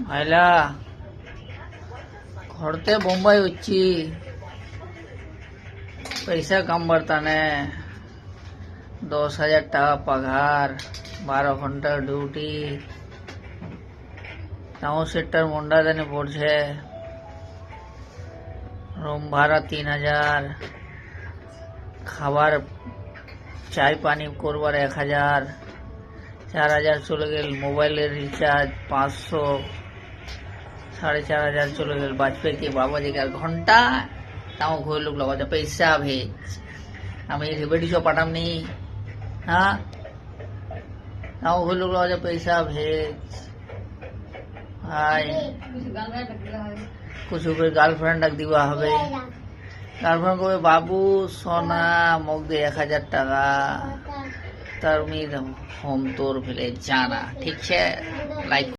ভাইলা ঘরতে বোম্বাই হচ্ছি, पैसा कम बरताने 10,000 টাকা पगार, 12 ঘন্টা ডিউটি, টাউন সেক্টর মুন্ডাদানে পড়ছে, রুম ভাড়া 3,000, খাবার চাই পানি করবার 1,000, 4,000 চলে গেল মোবাইলের রিচার্জ, 500, 4,500 চলে গেল বাজপেয়ী के बाबाजी का घंटा, ताऊ घोर लोग लगा पैसा भेज, हमें रिबेटी शो पाठम नहीं, हाँ ताऊ घोर लोग लगा पैसा भेज, हाय कुछ ऊपर गर्लफ्रेंड रख दिवा हवे, गर्लफ्रेंड को बाबू सोना मुख दे 1,000 টাকা, तार उम्मीद हम तोर फिले जाना, ठीक है लाइक